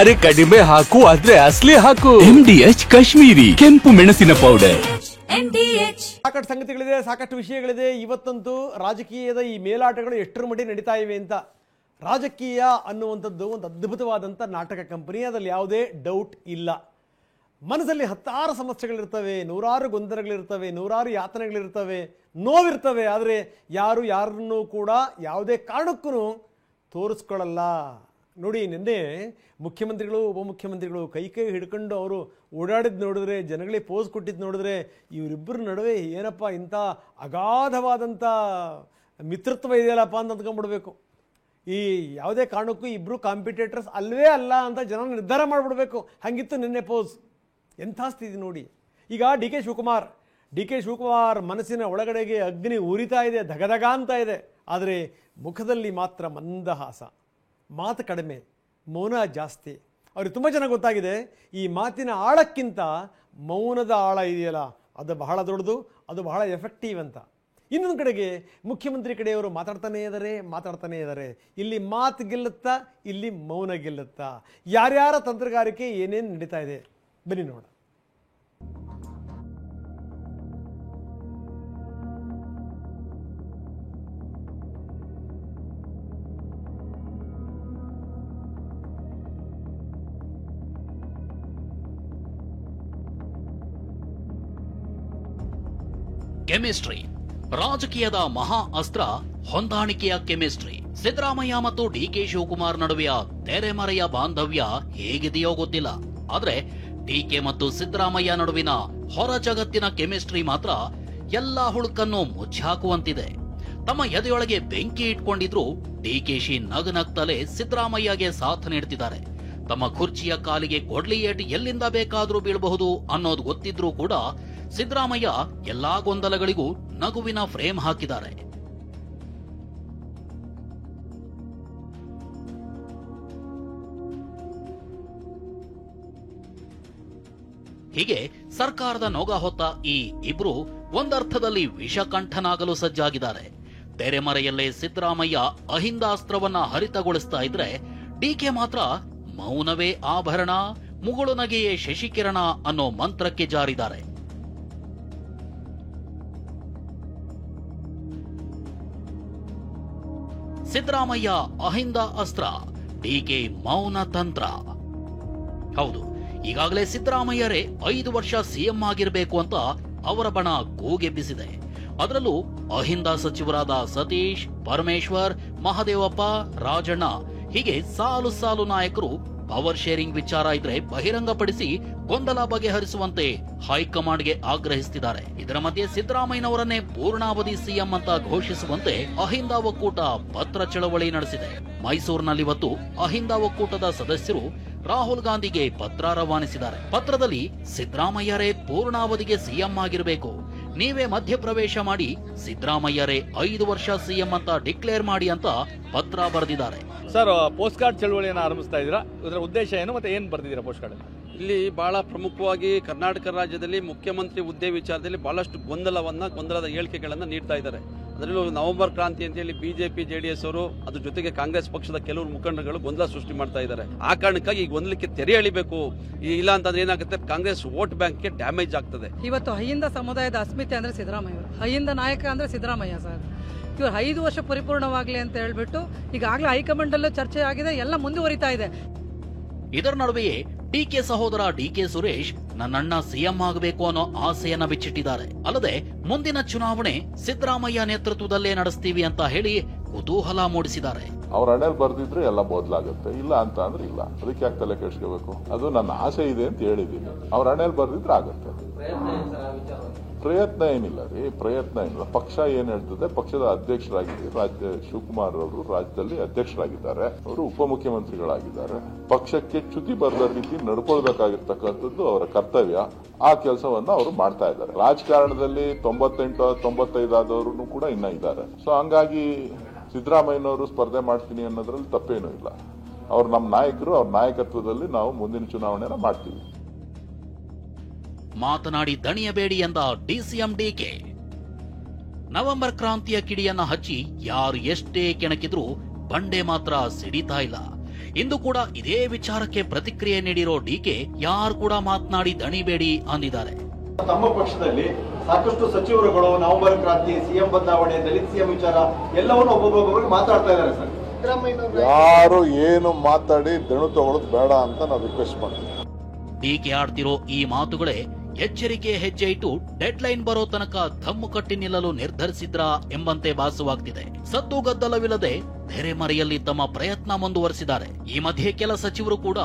ಅರೆ ಕಡಿಮೆ ಹಾಕು ಆದ್ರೆ ಅಸಲಿ ಹಾಕು. MDH ಕಾಶ್ಮೀರಿ ಕೆಂಪು ಮೆಣಸಿನ ಪೌಡರ್. ಸಾಕಷ್ಟು ಸಂಗತಿಗಳಿದೆ, ಸಾಕಷ್ಟು ವಿಷಯಗಳಿದೆ. ಇವತ್ತಂತೂ ರಾಜಕೀಯದ ಈ ಮೇಲಾಟಗಳು ಎಷ್ಟರ ಮಟ್ಟಿಗೆ ನಡೀತಾ ಇವೆ ಅಂತ. ರಾಜಕೀಯ ಅನ್ನುವಂಥದ್ದು ಒಂದು ಅದ್ಭುತವಾದಂಥ ನಾಟಕ ಕಂಪನಿ, ಅದರಲ್ಲಿ ಯಾವುದೇ ಡೌಟ್ ಇಲ್ಲ. ಮನಸ್ಸಲ್ಲಿ ಹತ್ತಾರು ಸಮಸ್ಯೆಗಳಿರ್ತವೆ, ನೂರಾರು ಗೊಂದಲಗಳಿರ್ತವೆ, ನೂರಾರು ಯಾತನೆಗಳಿರ್ತವೆ, ನೋವಿರ್ತವೆ. ಆದರೆ ಯಾರನ್ನೂ ಕೂಡ ಯಾವುದೇ ಕಾರಣಕ್ಕೂ ತೋರಿಸ್ಕೊಳ್ಳಲ್ಲ. ನೋಡಿ, ನಿನ್ನೆ ಮುಖ್ಯಮಂತ್ರಿಗಳು ಉಪಮುಖ್ಯಮಂತ್ರಿಗಳು ಕೈ ಹಿಡ್ಕೊಂಡು ಅವರು ಓಡಾಡಿದ್ದು ನೋಡಿದ್ರೆ, ಜನಗಳಿಗೆ ಪೋಸ್ ಕೊಟ್ಟಿದ್ದು ನೋಡಿದ್ರೆ, ಇವರಿಬ್ಬರ ನಡುವೆ ಏನಪ್ಪ ಇಂಥ ಅಗಾಧವಾದಂಥ ಮಿತ್ರತ್ವ ಇದೆಯಲ್ಲಪ್ಪ ಅಂತ ಅಂದ್ಕೊಂಡ್ಬಿಡ್ಬೇಕು. ಈ ಯಾವುದೇ ಕಾರಣಕ್ಕೂ ಇಬ್ಬರು ಕಾಂಪಿಟೇಟರ್ಸ್ ಅಲ್ವೇ ಅಲ್ಲ ಅಂತ ಜನ ನಿರ್ಧಾರ ಮಾಡಿಬಿಡ್ಬೇಕು. ಹಾಗಿತ್ತು ನಿನ್ನೆ ಪೋಸ್. ಎಂಥ ಸ್ಥಿತಿ ನೋಡಿ. ಈಗ ಡಿ ಕೆ ಶಿವಕುಮಾರ್ ಮನಸ್ಸಿನ ಒಳಗಡೆಗೆ ಅಗ್ನಿ ಉರಿತಾ ಇದೆ, ಧಗಧಗ ಅಂತ ಇದೆ. ಆದರೆ ಮುಖದಲ್ಲಿ ಮಾತ್ರ ಮಂದಹಾಸ, ಮಾತು ಕಡಿಮೆ, ಮೌನ ಜಾಸ್ತಿ. ಅವ್ರಿಗೆ ತುಂಬ ಚೆನ್ನಾಗಿ ಗೊತ್ತಾಗಿದೆ, ಈ ಮಾತಿನ ಆಳಕ್ಕಿಂತ ಮೌನದ ಆಳ ಇದೆಯಲ್ಲ ಅದು ಬಹಳ ದೊಡ್ಡದು, ಅದು ಬಹಳ ಎಫೆಕ್ಟಿವ್ ಅಂತ. ಇನ್ನೊಂದು ಕಡೆಗೆ ಮುಖ್ಯಮಂತ್ರಿ ಕಡೆಯವರು ಮಾತಾಡ್ತಾನೇ ಇದ್ದಾರೆ. ಇಲ್ಲಿ ಮಾತು ಗೆಲ್ಲುತ್ತಾ, ಇಲ್ಲಿ ಮೌನ ಗೆಲ್ಲುತ್ತಾ, ಯಾರ್ಯಾರ ತಂತ್ರಗಾರಿಕೆ ಏನೇನು ನಡೀತಾ ಇದೆ ಬನ್ನಿ ನೋಡ. ಕೆಮಿಸ್ಟ್ರಿ, ರಾಜಕೀಯದ ಮಹಾ ಅಸ್ತ್ರ ಹೊಂದಾಣಿಕೆಯ ಕೆಮಿಸ್ಟ್ರಿ. ಸಿದ್ದರಾಮಯ್ಯ ಮತ್ತು ಡಿಕೆ ಶಿವಕುಮಾರ್ ನಡುವೆಯ ತೆರೆಮರೆಯ ಬಾಂಧವ್ಯ ಹೇಗಿದೆಯೋ ಗೊತ್ತಿಲ್ಲ. ಆದ್ರೆ ಡಿಕೆ ಮತ್ತು ಸಿದ್ದರಾಮಯ್ಯ ನಡುವಿನ ಹೊರ ಜಗತ್ತಿನ ಕೆಮಿಸ್ಟ್ರಿ ಮಾತ್ರ ಎಲ್ಲಾ ಹುಳುಕನ್ನು ಮುಚ್ಚಾಕುವಂತಿದೆ. ತಮ್ಮ ಎದೆಯೊಳಗೆ ಬೆಂಕಿ ಇಟ್ಕೊಂಡಿದ್ರು ಡಿಕೆಶಿ ನಗನಗ್ತಲೇ ಸಿದ್ದರಾಮಯ್ಯಗೆ ಸಾಥ್ ನೀಡ್ತಿದ್ದಾರೆ. ತಮ್ಮ ಕುರ್ಚಿಯ ಕಾಲಿಗೆ ಕೊಡ್ಲಿ ಏಟು ಎಲ್ಲಿಂದ ಬೇಕಾದ್ರೂ ಬೀಳಬಹುದು ಅನ್ನೋದು ಗೊತ್ತಿದ್ರೂ ಕೂಡ ಸಿದ್ದರಾಮಯ್ಯ ಎಲ್ಲಾ ಗೊಂದಲಗಳಿಗೂ ನಗುವಿನ ಫ್ರೇಮ್ ಹಾಕಿದ್ದಾರೆ. ಹೀಗೆ ಸರ್ಕಾರದ ನೊಗ ಹೊತ್ತ ಈ ಇಬ್ರು ಒಂದರ್ಥದಲ್ಲಿ ವಿಷಕಂಠನಾಗಲು ಸಜ್ಜಾಗಿದ್ದಾರೆ. ತೆರೆಮರೆಯಲ್ಲೇ ಸಿದ್ದರಾಮಯ್ಯ ಅಹಿಂದಾಸ್ತ್ರವನ್ನ ಹರಿತಗೊಳಿಸ್ತಾ ಇದ್ರೆ, ಡಿಕೆ ಮಾತ್ರ ಮೌನವೇ ಆಭರಣ, ಮುಗುಳು ನಗೆಯೇ ಶಶಿಕಿರಣ ಅನ್ನೋ ಮಂತ್ರಕ್ಕೆ ಜಾರಿದ್ದಾರೆ. ಸಿದ್ದರಾಮಯ್ಯ ಅಹಿಂದ ಅಸ್ತ್ರ, ಡಿಕೆ ಮೌನ ತಂತ್ರ. ಹೌದು, ಈಗಾಗಲೇ ಸಿದ್ದರಾಮಯ್ಯರೇ 5 ವರ್ಷ ಸಿಎಂ ಆಗಿರಬೇಕು ಅಂತ ಅವರ ಬಣ ಕೂಗೆಬ್ಬಿಸಿದೆ. ಅದರಲ್ಲೂ ಅಹಿಂದ ಸಚಿವರಾದ ಸತೀಶ್, ಪರಮೇಶ್ವರ್, ಮಹದೇವಪ್ಪ, ರಾಜಣ್ಣ ಹೀಗೆ ಸಾಲು ಸಾಲು ನಾಯಕರು ಪವರ್ ಶೇರಿಂಗ್ ವಿಚಾರ ಇದ್ರೆ ಬಹಿರಂಗಪಡಿಸಿ ಗೊಂದಲ ಬಗೆಹರಿಸುವಂತೆ ಹೈಕಮಾಂಡ್ಗೆ ಆಗ್ರಹಿಸುತ್ತಿದ್ದಾರೆ. ಇದರ ಮಧ್ಯೆ ಸಿದ್ದರಾಮಯ್ಯನವರನ್ನೇ ಪೂರ್ಣಾವಧಿ ಸಿಎಂ ಅಂತ ಘೋಷಿಸುವಂತೆ ಅಹಿಂದ ಒಕ್ಕೂಟ ಪತ್ರ ಚಳವಳಿ ನಡೆಸಿದೆ. ಮೈಸೂರಿನಲ್ಲಿವತ್ತು ಅಹಿಂದ ಒಕ್ಕೂಟದ ಸದಸ್ಯರು ರಾಹುಲ್ ಗಾಂಧಿಗೆ ಪತ್ರ ರವಾನಿಸಿದ್ದಾರೆ. ಪತ್ರದಲ್ಲಿ ಸಿದ್ದರಾಮಯ್ಯರೇ ಪೂರ್ಣಾವಧಿಗೆ ಸಿಎಂ ಆಗಿರಬೇಕು, ನೀವೇ ಮಧ್ಯಪ್ರವೇಶ ಮಾಡಿ ಸಿದ್ದರಾಮಯ್ಯರೇ 5 ವರ್ಷ ಸಿಎಂ ಅಂತ ಡಿಕ್ಲೇರ್ ಮಾಡಿ ಅಂತ ಪತ್ರ ಬರೆದಿದ್ದಾರೆ. ಸರ್, ಪೋಸ್ಟ್ ಕಾರ್ಡ್ ಚಳವಳಿಯನ್ನು ಆರಂಭಿಸ್ತಾ ಇದ್ದೀರಾ, ಇದರ ಉದ್ದೇಶ ಏನು ಮತ್ತೆ ಏನು ಬರ್ತಿದ್ದೀರಾ ಪೋಸ್ಟ್ ಕಾರ್ಡ್? ಇಲ್ಲಿ ಬಹಳ ಪ್ರಮುಖವಾಗಿ ಕರ್ನಾಟಕ ರಾಜ್ಯದಲ್ಲಿ ಮುಖ್ಯಮಂತ್ರಿ ಹುದ್ದೆ ವಿಚಾರದಲ್ಲಿ ಬಹಳಷ್ಟು ಗೊಂದಲದ ಹೇಳಿಕೆಗಳನ್ನು ನೀಡ್ತಾ ಇದ್ದಾರೆ. ಅದರಲ್ಲೂ ನವೆಂಬರ್ ಕ್ರಾಂತಿ ಅಂತೇಳಿ ಬಿಜೆಪಿ ಜೆಡಿಎಸ್ ಅವರು, ಅದ್ರ ಜೊತೆಗೆ ಕಾಂಗ್ರೆಸ್ ಪಕ್ಷದ ಕೆಲವರು ಮುಖಂಡರುಗಳು ಗೊಂದಲ ಸೃಷ್ಟಿ ಮಾಡ್ತಾ ಇದ್ದಾರೆ. ಆ ಕಾರಣಕ್ಕಾಗಿ ಈ ಗೊಂದಲಕ್ಕೆ ತೆರೆ ಎಳಿಬೇಕು, ಇಲ್ಲ ಅಂತಂದ್ರೆ ಏನಾಗುತ್ತೆ, ಕಾಂಗ್ರೆಸ್ ವೋಟ್ ಬ್ಯಾಂಕ್ಗೆ ಡ್ಯಾಮೇಜ್ ಆಗ್ತದೆ. ಇವತ್ತು ಅಹಿಂದ ಸಮುದಾಯದ ಅಸ್ಮಿತೆ ಅಂದ್ರೆ ಸಿದ್ದರಾಮಯ್ಯ, ಅಹಿಂದ ನಾಯಕ ಅಂದ್ರೆ ಸಿದ್ದರಾಮಯ್ಯ ಸರ್. ಇವರು 5 ವರ್ಷ ಪರಿಪೂರ್ಣವಾಗಲಿ ಅಂತ ಹೇಳ್ಬಿಟ್ಟು ಈಗಾಗಲೇ ಹೈಕಮಾಂಡ್ ಅಲ್ಲೂ ಚರ್ಚೆ ಆಗಿದೆ, ಎಲ್ಲ ಮುಂದುವರಿತಾ ಇದೆ. ಇದರ ನಡುವೆಯೇ ಡಿಕೆ ಸಹೋದರ ಡಿಕೆ ಸುರೇಶ್ ನನ್ನಣ್ಣ ಸಿಎಂ ಆಗಬೇಕು ಅನ್ನೋ ಆಸೆಯನ್ನ ಬಿಚ್ಚಿಟ್ಟಿದ್ದಾರೆ. ಅಲ್ಲದೆ ಮುಂದಿನ ಚುನಾವಣೆ ಸಿದ್ದರಾಮಯ್ಯ ನೇತೃತ್ವದಲ್ಲೇ ನಡೆಸ್ತೀವಿ ಅಂತ ಹೇಳಿ ಕುತೂಹಲ ಮೂಡಿಸಿದ್ದಾರೆ. ಅವ್ರ ಹಣೆಯಲ್ಲಿ ಬರ್ದಿದ್ರೆ ಎಲ್ಲ ಬದಲಾಗುತ್ತೆ, ಇಲ್ಲ ಅಂತ ಅಂದ್ರೆ ಇಲ್ಲ. ಅದಕ್ಕೆ ಯಾಕೆ ತಲೆ ಕೆಡಿಸ್ಕೋಬೇಕು? ಅದು ನನ್ನ ಆಸೆ ಇದೆ ಅಂತ ಹೇಳಿದ್ದೀನಿ. ಅವ್ರ ಹಣೆಯಲ್ಲಿ ಬರ್ದಿದ್ರೆ ಆಗುತ್ತೆ. ಪ್ರಯತ್ನ ಏನಿಲ್ಲ ರೀ, ಪ್ರಯತ್ನ ಏನಿಲ್ಲ. ಪಕ್ಷ ಏನ್ ಹೇಳ್ತದೆ, ಪಕ್ಷದ ಅಧ್ಯಕ್ಷರಾಗಿದ್ದಾರೆ ಶಿವಕುಮಾರ್ ಅವರು, ರಾಜ್ಯದಲ್ಲಿ ಅಧ್ಯಕ್ಷರಾಗಿದ್ದಾರೆ, ಅವರು ಉಪಮುಖ್ಯಮಂತ್ರಿಗಳಾಗಿದ್ದಾರೆ. ಪಕ್ಷಕ್ಕೆ ಚ್ಯುತಿ ಬರದ ರೀತಿ ನಡ್ಕೊಳ್ಬೇಕಾಗಿರ್ತಕ್ಕಂಥದ್ದು ಅವರ ಕರ್ತವ್ಯ. ಆ ಕೆಲಸವನ್ನ ಅವರು ಮಾಡ್ತಾ ಇದ್ದಾರೆ. ರಾಜಕಾರಣದಲ್ಲಿ 98-95 ಆದವರು ಕೂಡ ಇನ್ನ ಇದ್ದಾರೆ. ಸೊ ಹಂಗಾಗಿ ಸಿದ್ದರಾಮಯ್ಯನವರು ಸ್ಪರ್ಧೆ ಮಾಡ್ತೀನಿ ಅನ್ನೋದ್ರಲ್ಲಿ ತಪ್ಪೇನೂ ಇಲ್ಲ. ಅವ್ರು ನಮ್ಮ ನಾಯಕರು, ಅವ್ರ ನಾಯಕತ್ವದಲ್ಲಿ ನಾವು ಮುಂದಿನ ಚುನಾವಣೆನ ಮಾಡ್ತೀವಿ. ಮಾತನಾಡಿ ದಣಿಯಬೇಡಿ ಎಂದ ಡಿಸಿಎಂ ಡಿಕೆ. ನವೆಂಬರ್ ಕ್ರಾಂತಿಯ ಕಿಡಿಯನ್ನ ಹಚ್ಚಿ ಯಾರು ಎಷ್ಟೇ ಕೆಣಕಿದ್ರೂ ಬಂಡೆ ಮಾತ್ರ ಸಿಡಿತಾ ಇಲ್ಲ. ಇಂದು ಕೂಡ ಇದೇ ವಿಚಾರಕ್ಕೆ ಪ್ರತಿಕ್ರಿಯೆ ನೀಡಿರೋ ಡಿಕೆ ಯಾರು ಕೂಡ ಮಾತನಾಡಿ ದಣಿಬೇಡಿ ಅಂದಿದ್ದಾರೆ. ತಮ್ಮ ಪಕ್ಷದಲ್ಲಿ ಸಾಕಷ್ಟು ಸಚಿವರುಗಳು ನವೆಂಬರ್ ಕ್ರಾಂತಿ, ಸಿಎಂ ಬದಲಾವಣೆ, ದಲಿತ ಸಿಎಂ ವಿಚಾರ ಎಲ್ಲವನ್ನು ಒಬ್ಬೊಬ್ಬರಿಗೆ ಮಾತಾಡ್ತಾ ಇದ್ದಾರೆ ಸರ್. ಯಾರು ಏನು ಮಾತಾಡಿ ದಣು ತಗೊಳ್ಳೋದು ಬೇಡ ಅಂತ ನಾವು ರಿಕ್ವೆಸ್ಟ್ ಮಾಡ್ತೀವಿ. ಡಿಕೆ ಆಡ್ತಿರೋ ಈ ಮಾತುಗಳೇ ಎಚ್ಚರಿಕೆ ಹೆಜ್ಜೆ ಇಟ್ಟು ಡೆಡ್ ಲೈನ್ ಬರೋ ತನಕ ದಮ್ಮು ಕಟ್ಟಿ ನಿಲ್ಲಲು ನಿರ್ಧರಿಸಿದ್ರಾ ಎಂಬಂತೆ ಭಾಸವಾಗ್ತಿದೆ. ಸದ್ದು ಗದ್ದಲವಿಲ್ಲದೆ ತೆರೆಮರೆಯಲ್ಲಿ ತಮ್ಮ ಪ್ರಯತ್ನ ಮುಂದುವರೆಸಿದ್ದಾರೆ. ಈ ಮಧ್ಯೆ ಕೆಲ ಸಚಿವರು ಕೂಡ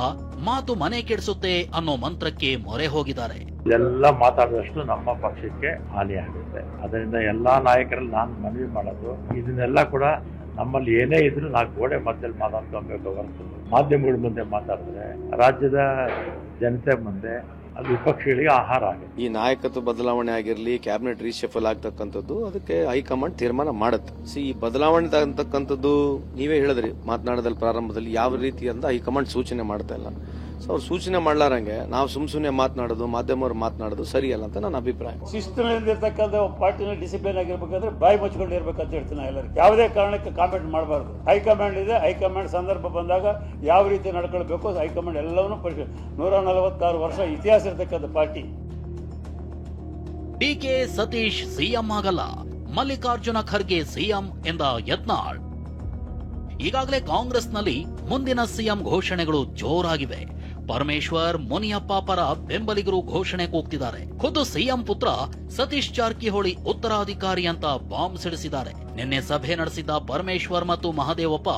ಮಾತು ಮನೆ ಕೆಡಿಸುತ್ತೆ ಅನ್ನೋ ಮಂತ್ರಕ್ಕೆ ಮೊರೆ ಹೋಗಿದ್ದಾರೆ. ಎಲ್ಲ ಮಾತಾಡಿದಷ್ಟು ನಮ್ಮ ಪಕ್ಷಕ್ಕೆ ಹಾನಿಯಾಗುತ್ತೆ. ಅದರಿಂದ ಎಲ್ಲಾ ನಾಯಕರಲ್ಲಿ ನಾನು ಮನವಿ ಮಾಡೋದು, ಇದನ್ನೆಲ್ಲ ಕೂಡ ನಮ್ಮಲ್ಲಿ ಏನೇ ಇದ್ರು ನಾವು ಗೋಡೆ ಮಧ್ಯದಲ್ಲಿ ಮಾತಾಡ್ಕೊಬೇಕು ಹೊರತು ಮಾಧ್ಯಮಗಳ ಮುಂದೆ ಮಾತಾಡಿದ್ರೆ ರಾಜ್ಯದ ಜನತೆ ಮುಂದೆ ಅದು ವಿಪಕ್ಷಗಳಿಗೆ ಆಹಾರ ಆಗುತ್ತೆ. ಈ ನಾಯಕತ್ವ ಬದಲಾವಣೆ ಆಗಿರಲಿ, ಕ್ಯಾಬಿನೆಟ್ ರೀಶಫಲ್ ಆಗ್ತಕ್ಕಂಥದ್ದು ಅದಕ್ಕೆ ಹೈಕಮಾಂಡ್ ತೀರ್ಮಾನ ಮಾಡುತ್ತೆ. ಈ ಬದಲಾವಣೆ ಅಂತಕ್ಕಂಥದ್ದು ನೀವೇ ಹೇಳಿದ್ರಿ ಮಾತನಾಡೋದಲ್ಲಿ ಪ್ರಾರಂಭದಲ್ಲಿ ಯಾವ ರೀತಿ ಅಂತ ಹೈಕಮಾಂಡ್ ಸೂಚನೆ ಮಾಡ್ತಾ ಇಲ್ಲ. ಸೊ ಅವ್ರು ಸೂಚನೆ ಮಾಡ್ಲಾರಂಗೆ ನಾವು ಸುಮ್ನೆ ಮಾತನಾಡೋದು, ಮಾಧ್ಯಮವರು ಮಾತನಾಡೋದು ಸರಿಯಲ್ಲ ಅಂತ ನನ್ನ ಅಭಿಪ್ರಾಯ. ಶಿಸ್ತಿನಲ್ಲಿರ್ತಕ್ಕಂಥ ಪಾರ್ಟಿನ ಡಿಸಿಪ್ಲಿನ್ ಆಗಿರ್ಬೇಕಾದ್ರೆ ಬಾಯಿ ಮುಚ್ಕೊಂಡು ಇರ್ಬೇಕಂತ ಹೇಳ್ತೀನಿ. ಎಲ್ಲರಿಗೂ ಯಾವುದೇ ಕಾರಣಕ್ಕೆ ಕಾಮೆಂಟ್ ಮಾಡಬಾರ್ದು. ಹೈಕಮಾಂಡ್ ಇದೆ, ಹೈಕಮಾಂಡ್ ಸಂದರ್ಭ ಬಂದಾಗ ಯಾವ ರೀತಿ ನಡ್ಕೊಳ್ಬೇಕು ಹೈಕಮಾಂಡ್ ಎಲ್ಲವನ್ನೂ 146 ವರ್ಷ ಇತಿಹಾಸ ಇರತಕ್ಕಂಥ ಪಾರ್ಟಿ. ಡಿಕೆ ಸತೀಶ್ ಸಿಎಂ ಆಗಲ್ಲ, ಮಲ್ಲಿಕಾರ್ಜುನ ಖರ್ಗೆ ಸಿಎಂ ಎಂದ ಯತ್ನಾಳ್. ಈಗಾಗಲೇ ಕಾಂಗ್ರೆಸ್ನಲ್ಲಿ ಮುಂದಿನ ಸಿಎಂ ಘೋಷಣೆಗಳು ಜೋರಾಗಿವೆ. ಪರಮೇಶ್ವರ್, ಮುನಿಯಪ್ಪ ಪರ ಬೆಂಬಲಿಗರು ಘೋಷಣೆ ಕೂಗ್ತಿದ್ದಾರೆ. ಖುದ್ದು ಸಿಎಂ ಪುತ್ರ ಸತೀಶ್ ಜಾರಕಿಹೊಳಿ ಉತ್ತರಾಧಿಕಾರಿ ಅಂತ ಬಾಂಬ್ ಸಿಡಿಸಿದ್ದಾರೆ. ನಿನ್ನೆ ಸಭೆ ನಡೆಸಿದ್ದ ಪರಮೇಶ್ವರ್ ಮತ್ತು ಮಹದೇವಪ್ಪ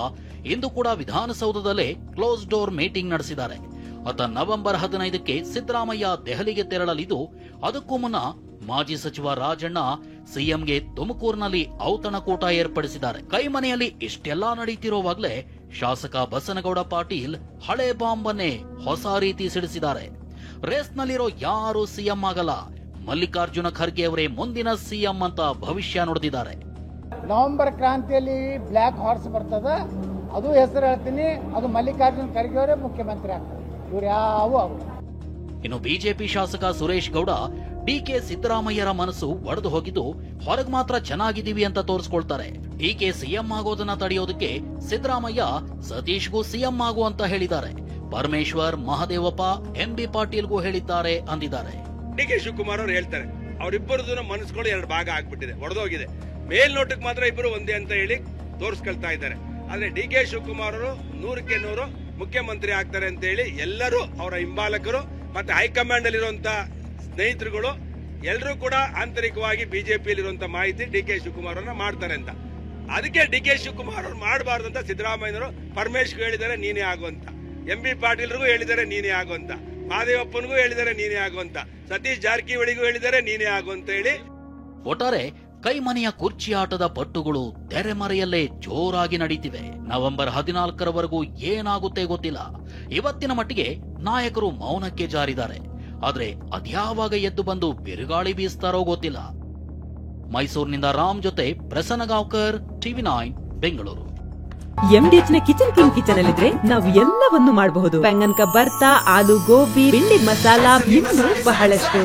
ಇಂದು ಕೂಡ ವಿಧಾನಸೌಧದಲ್ಲೇ ಕ್ಲೋಸ್ ಡೋರ್ ಮೀಟಿಂಗ್ ನಡೆಸಿದ್ದಾರೆ. ನವೆಂಬರ್ 15ಕ್ಕೆ ಸಿದ್ದರಾಮಯ್ಯ ದೆಹಲಿಗೆ ತೆರಳಲಿದ್ದು, ಅದಕ್ಕೂ ಮುನ್ನ ಮಾಜಿ ಸಚಿವ ರಾಜಣ್ಣ ಸಿಎಂಗೆ ತುಮಕೂರಿನಲ್ಲಿ ಔತಣಕೂಟ ಏರ್ಪಡಿಸಿದ್ದಾರೆ. ಕೈಮನೆಯಲ್ಲಿ ಇಷ್ಟೆಲ್ಲಾ ನಡೀತಿರುವಾಗಲೇ ಶಾಸಕ ಬಸನಗೌಡ ಪಾಟೀಲ್ ಹಳೆ ಬಾಂಬನ್ನೇ ಹೊಸ ರೀತಿ ಸಿಡಿಸಿದ್ದಾರೆ. ರೇಸ್ನಲ್ಲಿರೋ ಯಾರು ಸಿಎಂ ಆಗಲ್ಲ, ಮಲ್ಲಿಕಾರ್ಜುನ ಖರ್ಗೆ ಅವರೇ ಮುಂದಿನ ಸಿಎಂ ಅಂತ ಭವಿಷ್ಯ ನುಡಿದಿದ್ದಾರೆ. ನವೆಂಬರ್ ಕ್ರಾಂತಿಯಲ್ಲಿ ಬ್ಲಾಕ್ ಹಾರ್ಸ್ ಬರ್ತದ, ಅದು ಹೆಸರು ಹೇಳ್ತೀನಿ, ಅದು ಮಲ್ಲಿಕಾರ್ಜುನ ಖರ್ಗೆ ಅವರೇ ಮುಖ್ಯಮಂತ್ರಿ ಆಗ್ತಾರೆ. ಇವ್ರು ಯಾವ ಇನ್ನು ಬಿಜೆಪಿ ಶಾಸಕ ಸುರೇಶ್ ಗೌಡ ಡಿಕೆ ಸಿದ್ದರಾಮಯ್ಯರ ಮನಸ್ಸು ಒಡೆದು ಹೋಗಿದ್ದು ಹೊರಗ್ ಮಾತ್ರ ಚೆನ್ನಾಗಿದ್ದೀವಿ ಅಂತ ತೋರಿಸ್ಕೊಳ್ತಾರೆ. ಡಿಕೆ ಸಿಎಂ ಆಗೋದನ್ನ ತಡೆಯೋದಕ್ಕೆ ಸಿದ್ದರಾಮಯ್ಯ ಸತೀಶ್ಗೂ ಸಿಎಂ ಆಗು ಅಂತ ಹೇಳಿದ್ದಾರೆ. ಪರಮೇಶ್ವರ್, ಮಹದೇವಪ್ಪ, ಎಂಬಿ ಪಾಟೀಲ್ಗೂ ಹೇಳಿದ್ದಾರೆ ಅಂದಿದ್ದಾರೆ. ಡಿಕೆ ಶಿವಕುಮಾರ್ ಅವರು ಹೇಳ್ತಾರೆ ಅವರಿಬ್ಬರದು ಮನಸ್ಸುಗಳು 2 ಭಾಗ ಆಗ್ಬಿಟ್ಟಿದೆ, ಒಡೆದೋಗಿದೆ. ಮೇಲ್ನೋಟಕ್ಕೆ ಮಾತ್ರ ಇಬ್ಬರು ಒಂದೇ ಅಂತ ಹೇಳಿ ತೋರಿಸ್ಕೊಳ್ತಾ ಇದ್ದಾರೆ. ಆದ್ರೆ ಡಿಕೆ ಶಿವಕುಮಾರ್ ಅವರು 100ಕ್ಕೆ 100 ಮುಖ್ಯಮಂತ್ರಿ ಆಗ್ತಾರೆ ಅಂತ ಹೇಳಿ ಎಲ್ಲರೂ ಅವರ ಹಿಂಬಾಲಕರು ಮತ್ತೆ ಹೈಕಮಾಂಡ್ ಅಲ್ಲಿರುವಂತಹ ಸ್ನೇಹಿತರುಗಳು ಎಲ್ಲರೂ ಕೂಡ ಆಂತರಿಕವಾಗಿ ಬಿಜೆಪಿಯಲ್ಲಿರುವಂತಹ ಮಾಹಿತಿ ಡಿಕೆ ಶಿವಕುಮಾರ್ ಅವರನ್ನ ಮಾಡ್ತಾರೆ ಅಂತ. ಅದಕ್ಕೆ ಡಿಕೆ ಶಿವಕುಮಾರ್ ಅವರು ಮಾಡಬಾರ್ದು ಅಂತ ಸಿದ್ದರಾಮಯ್ಯನವರು ಪರಮೇಶ್ವರ್ ಹೇಳಿದ್ದಾರೆ ನೀನೇ ಆಗುವಂತ, ಎಂಬಿ ಪಾಟೀಲ್ರಿಗೂ ಹೇಳಿದ್ದಾರೆ ನೀನೇ ಆಗುವಂತ, ಮಹದೇವಪ್ಪನಿಗೂ ಹೇಳಿದ್ದಾರೆ ನೀನೇ ಆಗುವಂತ, ಸತೀಶ್ ಜಾರಕಿಹೊಳಿಗೂ ಹೇಳಿದ್ದಾರೆ ನೀನೇ ಆಗುವಂತ ಹೇಳಿ ಒಟ್ಟಾರೆ ಕೈಮನೆಯ ಕುರ್ಚಿ ಆಟದ ಪಟ್ಟುಗಳು ತೆರೆಮರೆಯಲ್ಲೇ ಜೋರಾಗಿ ನಡೀತಿವೆ. ನವೆಂಬರ್ 14ರವರೆಗೂ ಏನಾಗುತ್ತೆ ಗೊತ್ತಿಲ್ಲ. ಇವತ್ತಿನ ಮಟ್ಟಿಗೆ ನಾಯಕರು ಮೌನಕ್ಕೆ ಜಾರಿದ್ದಾರೆ. ಆದ್ರೆ ಅದ್ಯಾವಾಗ ಎದ್ದು ಬಂದು ಬಿರುಗಾಳಿ ಬೀಸ್ತಾರೋ ಗೊತ್ತಿಲ್ಲ. ಮೈಸೂರಿನಿಂದ ರಾಮ್ ಜೊತೆ ಪ್ರಸನ್ನಗಾಂವ್ಕರ್, TV9 ಬೆಂಗಳೂರು. MDH ನ ಕಿಚನ್ ಅಲ್ಲಿದ್ರೆ ನಾವು ಎಲ್ಲವನ್ನು ಮಾಡಬಹುದು. ಬೆಂಗನ್ಕ ಬರ್ತಾ, ಆಲೂ ಗೋಬಿ, ಭಿಂಡಿ ಮಸಾಲಾ, ಇನ್ನೂ ಬಹಳಷ್ಟು.